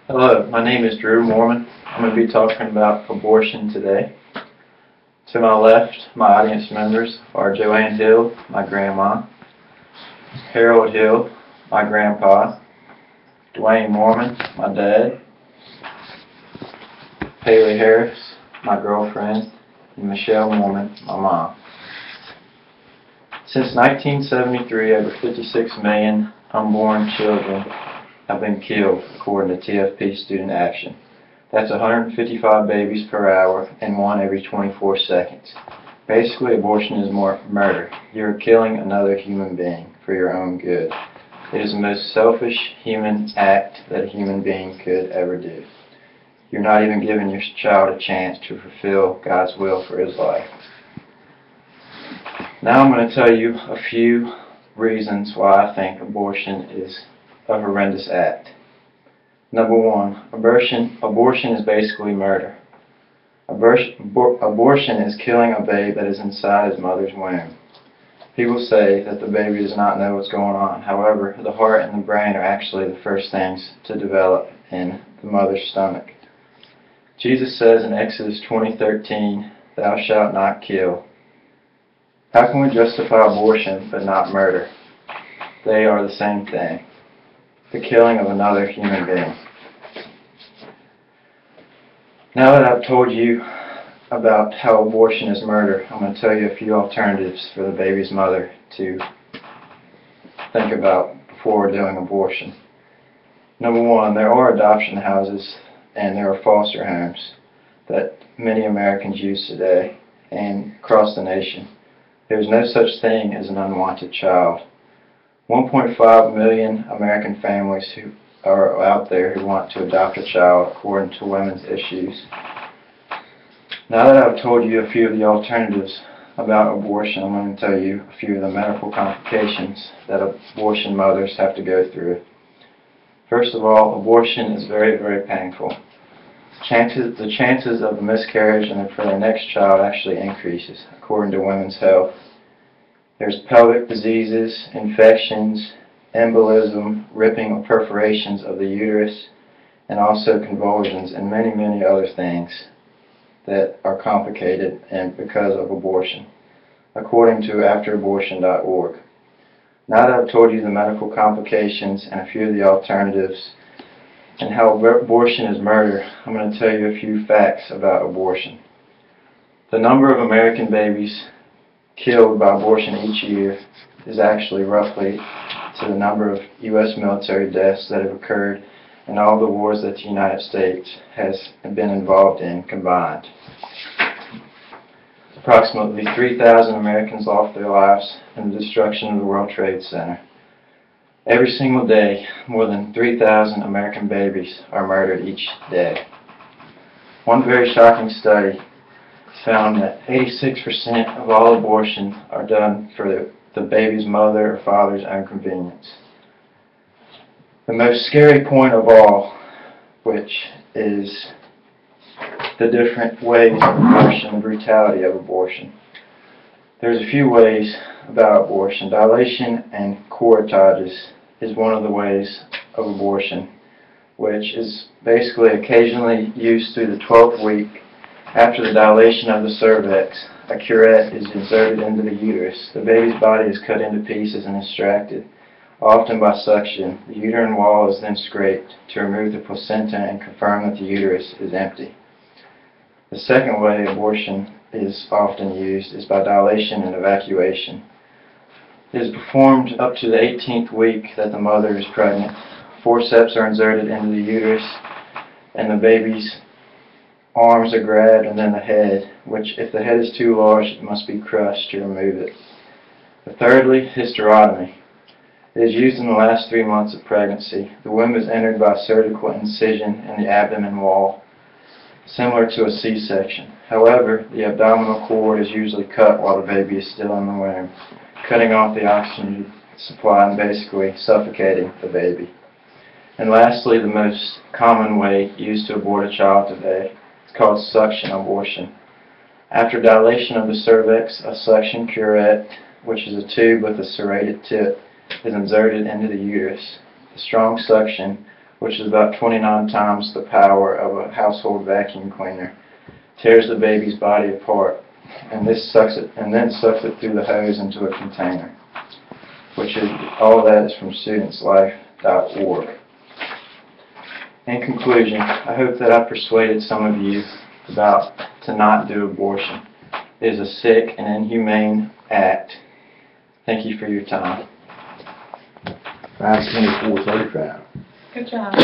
Hello, my name is Drew Mormon. I'm going to be talking about abortion today. To my left, my audience members are Joanne Hill, my grandma, Harold Hill, my grandpa, Dwayne Mormon, my dad, Haley Harris, my girlfriend, and Michelle Mormon, my mom. Since 1973, over 56 million unborn children have been killed, according to TFP Student Action. That's 155 babies per hour and one every 24 seconds. Basically, abortion is murder. You're killing another human being for your own good. It is the most selfish human act that a human being could ever do. You're not even giving your child a chance to fulfill God's will for his life. Now I'm going to tell you a few reasons why I think abortion is a horrendous act. Number one, abortion is basically murder. Abortion is killing a babe that is inside his mother's womb. People say that the baby does not know what's going on. However, the heart and the brain are actually the first things to develop in the mother's stomach. Jesus says in Exodus 20:13, "Thou shalt not kill." How can we justify abortion but not murder? They are the same thing. The killing of another human being. Now that I've told you about how abortion is murder, I'm going to tell you a few alternatives for the baby's mother to think about before doing abortion. Number one, there are adoption houses and there are foster homes that many Americans use today and across the nation. There is no such thing as an unwanted child. 1.5 million American families who are out there who want to adopt a child, according to Women's Issues. Now that I've told you a few of the alternatives about abortion, I'm going to tell you a few of the medical complications that abortion mothers have to go through. First of all, abortion is very, very painful. The chances of a miscarriage and for their next child actually increases, according to Women's Health. There's pelvic diseases, infections, embolism, ripping or perforations of the uterus, and also convulsions and many, many other things that are complicated and because of abortion, according to afterabortion.org. Now that I've told you the medical complications and a few of the alternatives and how abortion is murder, I'm going to tell you a few facts about abortion. The number of American babies killed by abortion each year is actually roughly to the number of U.S. military deaths that have occurred in all the wars that the United States has been involved in combined. Approximately 3,000 Americans lost their lives in the destruction of the World Trade Center. Every single day, more than 3,000 American babies are murdered each day. One very shocking study found that 86% of all abortions are done for the baby's mother or father's own convenience. The most scary point of all, which is the different ways of abortion, the brutality of abortion. There's a few ways about abortion. Dilation and curettage is one of the ways of abortion, which is basically occasionally used through the 12th week. After the dilation of the cervix, a curette is inserted into the uterus. The baby's body is cut into pieces and extracted, often by suction. The uterine wall is then scraped to remove the placenta and confirm that the uterus is empty. The second way abortion is often used is by dilation and evacuation. It is performed up to the 18th week that the mother is pregnant. Forceps are inserted into the uterus and the baby's arms are grabbed and then the head, which if the head is too large, it must be crushed to remove it. Thirdly, hysterotomy. It is used in the last 3 months of pregnancy. The womb is entered by a surgical incision in the abdomen wall, similar to a C-section. However, the abdominal cord is usually cut while the baby is still in the womb, cutting off the oxygen supply and basically suffocating the baby. And lastly, the most common way used to abort a child today is called suction abortion. After dilation of the cervix, a suction curette, which is a tube with a serrated tip, is inserted into the uterus. The strong suction which is about 29 times the power of a household vacuum cleaner, tears the baby's body apart, and then sucks it through the hose into a container. All that is from studentslife.org. In conclusion, I hope that I persuaded some of you to not do abortion. It is a sick and inhumane act. Thank you for your time. 524:35. Good job.